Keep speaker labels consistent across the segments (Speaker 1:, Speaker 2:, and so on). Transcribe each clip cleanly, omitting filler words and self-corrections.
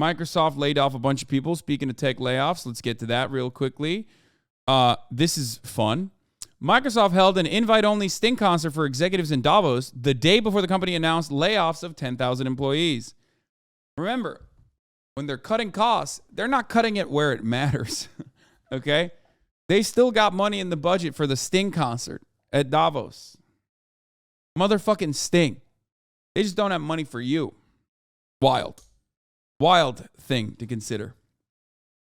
Speaker 1: Microsoft laid off a bunch of people. Speaking of tech layoffs, let's get to that real quickly. This is fun. Microsoft held an invite-only Sting concert for executives in Davos the day before the company announced layoffs of 10,000 employees. Remember, when they're cutting costs, they're not cutting it where it matters, okay? They still got money in the budget for the Sting concert at Davos. Motherfucking Sting. They just don't have money for you. Wild. Wild thing to consider.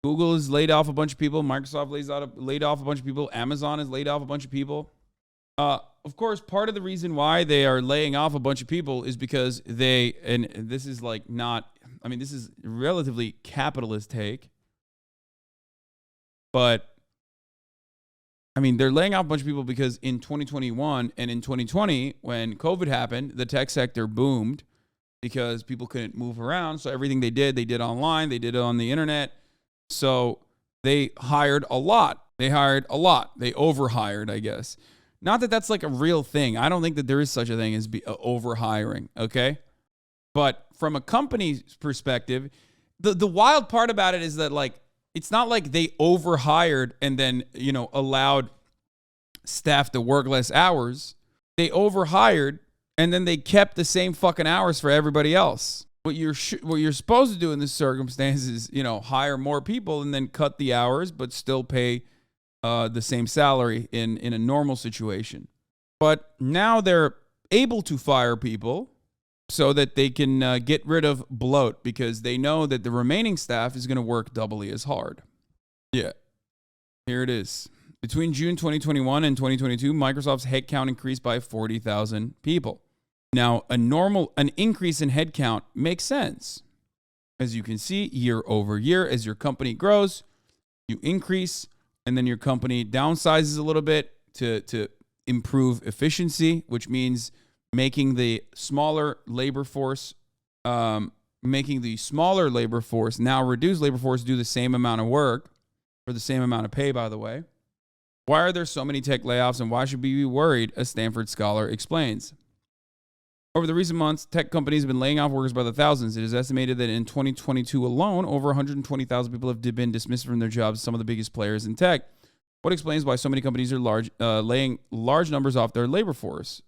Speaker 1: Google has laid off a bunch of people. Microsoft laid off a bunch of people. Amazon has laid off a bunch of people. Of course, part of the reason why they are laying off a bunch of people is because and this is like not, I mean, this is a relatively capitalist take. But, I mean, they're laying off a bunch of people because in 2021 and in 2020, when COVID happened, the tech sector boomed because people couldn't move around. So everything they did online. They did it on the internet. So they hired a lot. They overhired, I guess. Not that that's like a real thing. I don't think that there is such a thing as overhiring, okay? But from a company's perspective, the wild part about it is that, like, it's not like they overhired and then, allowed staff to work less hours. They overhired and then they kept the same fucking hours for everybody else. What you're supposed to do in this circumstance is, hire more people and then cut the hours, but still pay the same salary in a normal situation. But now they're able to fire people so that they can get rid of bloat because they know that the remaining staff is going to work doubly as hard. Yeah, here it is. Between June 2021 and 2022, Microsoft's headcount increased by 40,000 people. Now, an increase in headcount makes sense. As you can see, year over year, as your company grows, you increase, and then your company downsizes a little bit to improve efficiency, which means making the smaller labor force, now reduced labor force do the same amount of work for the same amount of pay, by the way. Why are there so many tech layoffs, and why should we be worried? A Stanford scholar explains. Over the recent months, tech companies have been laying off workers by the thousands. It is estimated that in 2022 alone, over 120,000 people have been dismissed from their jobs, some of the biggest players in tech. What explains why so many companies are laying large numbers off their labor force?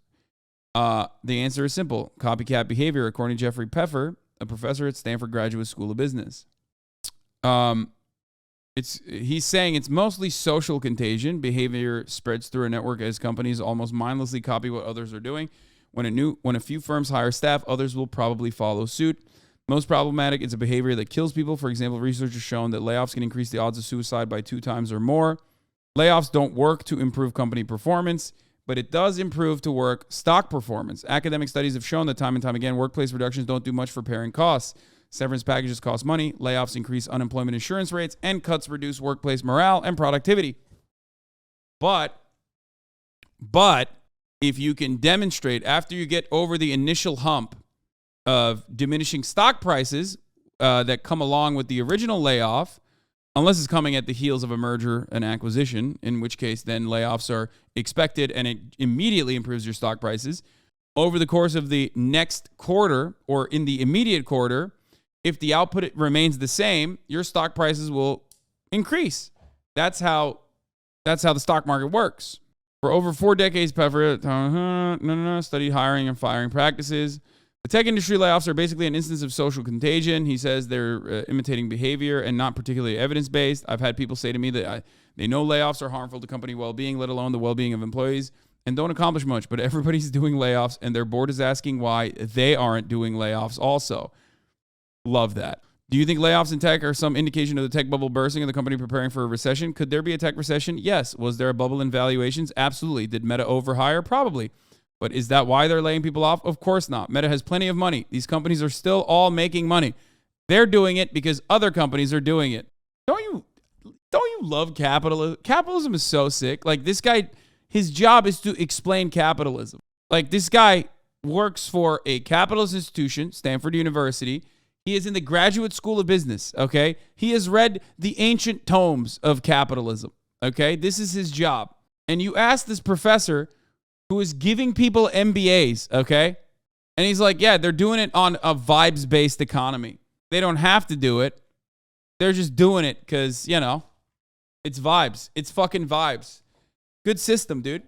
Speaker 1: The answer is simple. Copycat behavior, according to Jeffrey Peffer, a professor at Stanford Graduate School of Business. He's saying it's mostly social contagion. Behavior spreads through a network as companies almost mindlessly copy what others are doing. When a few firms hire staff, others will probably follow suit. Most problematic is a behavior that kills people. For example, research has shown that layoffs can increase the odds of suicide by 2 times or more. Layoffs don't work to improve company performance, but it does improve to work stock performance. Academic studies have shown that time and time again, workplace reductions don't do much for paring costs. Severance packages cost money. Layoffs increase unemployment insurance rates, and cuts reduce workplace morale and productivity. But if you can demonstrate after you get over the initial hump of diminishing stock prices that come along with the original layoff, unless it's coming at the heels of a merger and acquisition, in which case then layoffs are expected and it immediately improves your stock prices. Over the course of the next quarter or in the immediate quarter, if the output remains the same, your stock prices will increase. That's how the stock market works. For over 4 decades, Peffer studied hiring and firing practices. The tech industry layoffs are basically an instance of social contagion. He says they're imitating behavior and not particularly evidence-based. I've had people say to me that they know layoffs are harmful to company well-being, let alone the well-being of employees, and don't accomplish much. But everybody's doing layoffs, and their board is asking why they aren't doing layoffs also. Love that. Do you think layoffs in tech are some indication of the tech bubble bursting and the company preparing for a recession? Could there be a tech recession? Yes. Was there a bubble in valuations? Absolutely. Did Meta overhire? Probably. But is that why they're laying people off? Of course not. Meta has plenty of money. These companies are still all making money. They're doing it because other companies are doing it. Don't you love capitalism? Capitalism is so sick. Like, this guy, his job is to explain capitalism. Like, this guy works for a capitalist institution, Stanford University. He is in the Graduate School of Business, okay? He has read the ancient tomes of capitalism, okay? This is his job. And you ask this professor who is giving people MBAs, okay? And he's like, yeah, they're doing it on a vibes-based economy. They don't have to do it. They're just doing it because, it's vibes. It's fucking vibes. Good system, dude.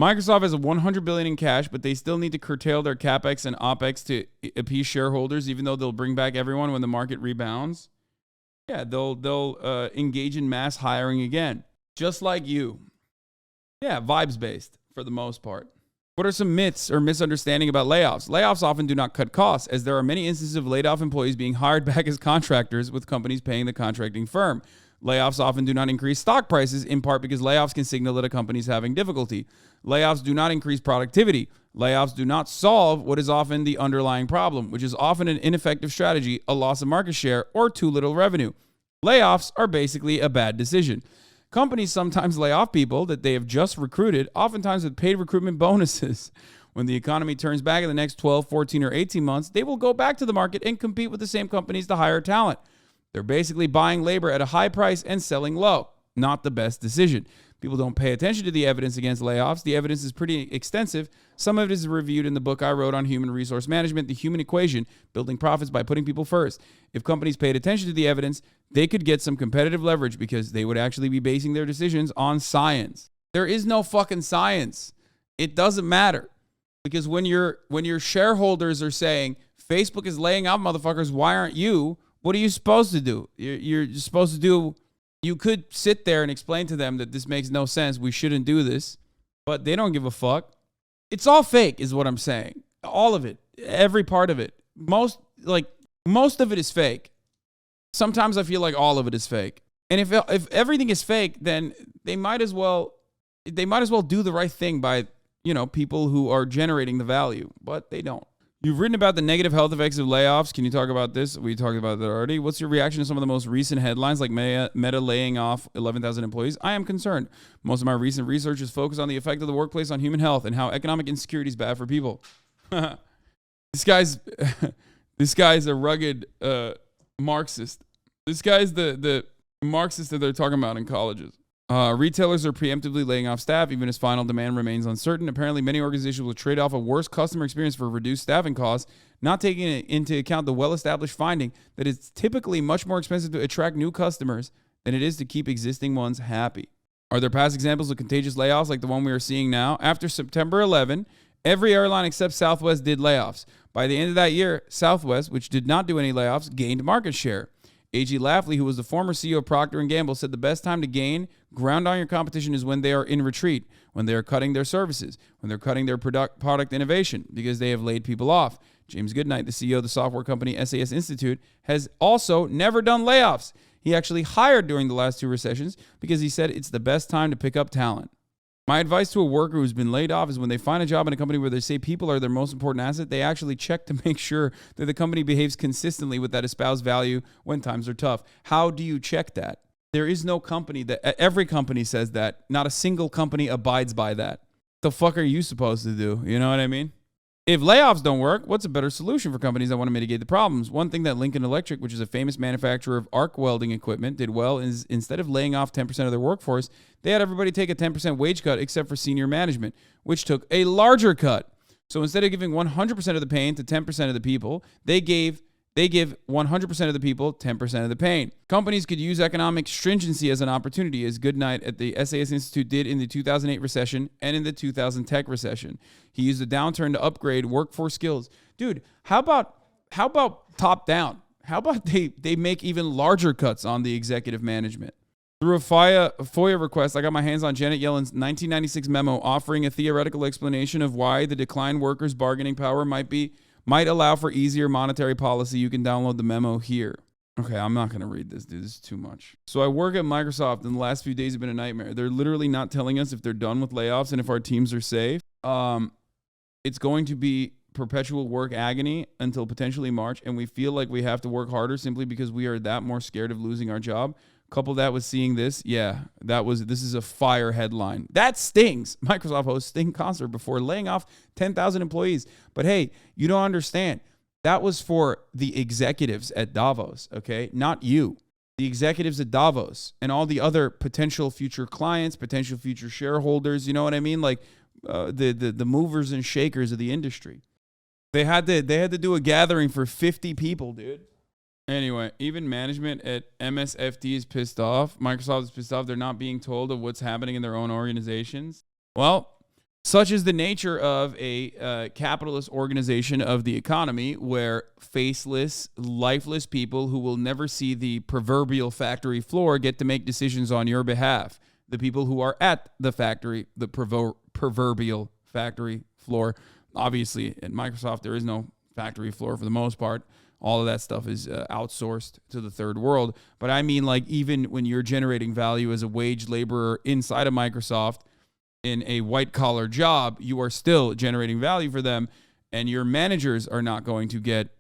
Speaker 1: Microsoft has a $100 billion in cash, but they still need to curtail their CapEx and OpEx to appease shareholders, even though they'll bring back everyone when the market rebounds. Yeah, they'll engage in mass hiring again, just like you. Yeah, vibes-based for the most part. What are some myths or misunderstanding about layoffs? Layoffs often do not cut costs, as there are many instances of laid-off employees being hired back as contractors with companies paying the contracting firm. Layoffs often do not increase stock prices, in part because layoffs can signal that a company is having difficulty. Layoffs do not increase productivity. Layoffs do not solve what is often the underlying problem, which is often an ineffective strategy, a loss of market share, or too little revenue. Layoffs are basically a bad decision. Companies sometimes lay off people that they have just recruited, oftentimes with paid recruitment bonuses. When the economy turns back in the next 12, 14, or 18 months, they will go back to the market and compete with the same companies to hire talent. They're basically buying labor at a high price and selling low. Not the best decision. People don't pay attention to the evidence against layoffs. The evidence is pretty extensive. Some of it is reviewed in the book I wrote on human resource management, The Human Equation, Building Profits by Putting People First. If companies paid attention to the evidence, they could get some competitive leverage because they would actually be basing their decisions on science. There is no fucking science. It doesn't matter. Because when your shareholders are saying, Facebook is laying off motherfuckers, why aren't you? What are you supposed to do? You're supposed to do... You could sit there and explain to them that this makes no sense. We shouldn't do this. But they don't give a fuck. It's all fake is what I'm saying. All of it. Every part of it. Most of it is fake. Sometimes I feel like all of it is fake. And if everything is fake, then they might as well do the right thing by, people who are generating the value. But they don't. You've written about the negative health effects of layoffs. Can you talk about this? We talked about that already. What's your reaction to some of the most recent headlines like Meta laying off 11,000 employees? I am concerned. Most of my recent research is focused on the effect of the workplace on human health and how economic insecurity is bad for people. This guy's a rugged Marxist. This guy's the Marxist that they're talking about in colleges. Retailers are preemptively laying off staff, even as final demand remains uncertain. Apparently, many organizations will trade off a worse customer experience for reduced staffing costs, not taking into account the well-established finding that it's typically much more expensive to attract new customers than it is to keep existing ones happy. Are there past examples of contagious layoffs like the one we are seeing now? After September 11, every airline except Southwest did layoffs. By the end of that year, Southwest, which did not do any layoffs, gained market share. A.G. Lafley, who was the former CEO of Procter & Gamble, said the best time to gain ground on your competition is when they are in retreat, when they are cutting their services, when they're cutting their product innovation because they have laid people off. James Goodnight, the CEO of the software company SAS Institute, has also never done layoffs. He actually hired during the last two recessions because he said it's the best time to pick up talent. My advice to a worker who's been laid off is when they find a job in a company where they say people are their most important asset, they actually check to make sure that the company behaves consistently with that espoused value when times are tough. How do you check that? There is no company every company says that. Not a single company abides by that. What the fuck are you supposed to do? You know what I mean? If layoffs don't work, what's a better solution for companies that want to mitigate the problems? One thing that Lincoln Electric, which is a famous manufacturer of arc welding equipment, did well is instead of laying off 10% of their workforce, they had everybody take a 10% wage cut except for senior management, which took a larger cut. So instead of giving 100% of the pain to 10% of the people, they give 100% of the people 10% of the pain. Companies could use economic stringency as an opportunity, as Goodnight at the SAS Institute did in the 2008 recession and in the 2000 tech recession. He used the downturn to upgrade workforce skills. Dude, how about top down? How about they make even larger cuts on the executive management? Through a FOIA request, I got my hands on Janet Yellen's 1996 memo offering a theoretical explanation of why the declined workers' bargaining power might allow for easier monetary policy. You can download the memo here. Okay, I'm not going to read this, dude. This is too much. So I work at Microsoft, and the last few days have been a nightmare. They're literally not telling us if they're done with layoffs and if our teams are safe. It's going to be perpetual work agony until potentially March, and we feel like we have to work harder simply because we are that more scared of losing our job. Couple that with seeing this, this is a fire headline. That stings. Microsoft hosts Sting concert before laying off 10,000 employees. But hey, you don't understand. That was for the executives at Davos, okay? Not you. The executives at Davos and all the other potential future clients, potential future shareholders, you know what I mean? Like the movers and shakers of the industry. They had to do a gathering for 50 people, dude. Anyway, even management at MSFT is pissed off. Microsoft is pissed off. They're not being told of what's happening in their own organizations. Well, such is the nature of a capitalist organization of the economy, where faceless, lifeless people who will never see the proverbial factory floor get to make decisions on your behalf. The people who are at the factory, the proverbial factory floor. Obviously, at Microsoft, there is no factory floor for the most part. All of that stuff is outsourced to the third world. But I mean, like, even when you're generating value as a wage laborer inside of Microsoft in a white collar job, you are still generating value for them. And your managers are not going to get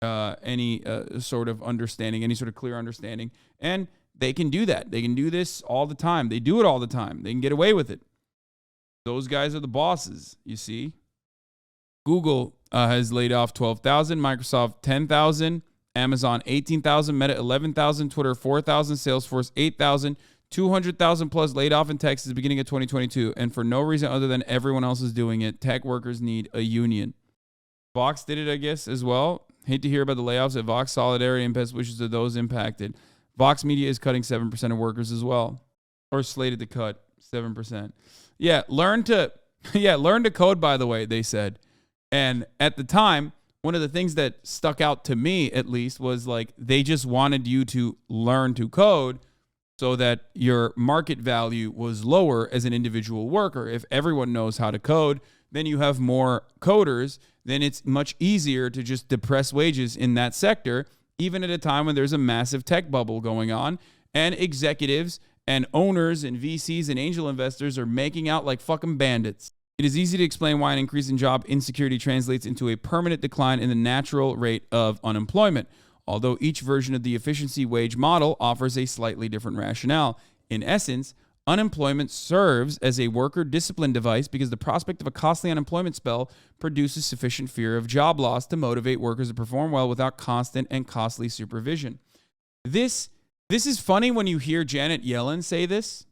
Speaker 1: any sort of understanding, any sort of clear understanding. And they can do that. They can do this all the time. They do it all the time. They can get away with it. Those guys are the bosses, you see. Google has laid off 12,000, Microsoft 10,000, Amazon 18,000, Meta 11,000, Twitter 4,000, Salesforce 8,000, 200,000 plus laid off in Texas beginning of 2022. And for no reason other than everyone else is doing it, tech workers need a union. Vox did it, I guess, as well. Hate to hear about the layoffs at Vox. Solidarity and best wishes to those impacted. Vox Media is cutting 7% of workers as well, or slated to cut 7%. Yeah, learn to code, by the way, they said. And at the time, one of the things that stuck out to me, at least, was like they just wanted you to learn to code so that your market value was lower as an individual worker. If everyone knows how to code, then you have more coders. Then it's much easier to just depress wages in that sector, even at a time when there's a massive tech bubble going on and executives and owners and VCs and angel investors are making out like fucking bandits. It is easy to explain why an increase in job insecurity translates into a permanent decline in the natural rate of unemployment, although each version of the efficiency wage model offers a slightly different rationale. In essence, unemployment serves as a worker discipline device because the prospect of a costly unemployment spell produces sufficient fear of job loss to motivate workers to perform well without constant and costly supervision. This is funny when you hear Janet Yellen say this,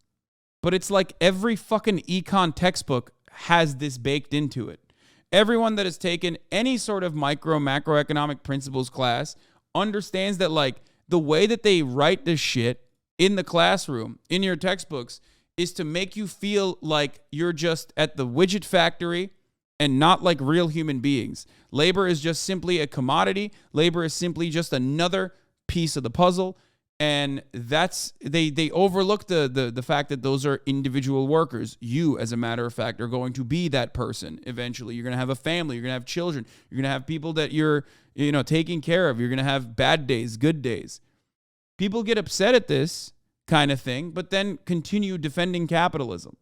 Speaker 1: but it's like every fucking econ textbook has this baked into it. Everyone that has taken any sort of macroeconomic principles class understands that, like, the way that they write this shit in the classroom, in your textbooks, is to make you feel like you're just at the widget factory and not like real human beings. Labor is just simply a commodity. Labor is simply just another piece of the puzzle. And that's they overlook the fact that those are individual workers. You, as a matter of fact, are going to be that person eventually. You're going to have a family. You're going to have children. You're going to have people that you're taking care of. You're going to have bad days, good days. People get upset at this kind of thing, but then continue defending capitalism.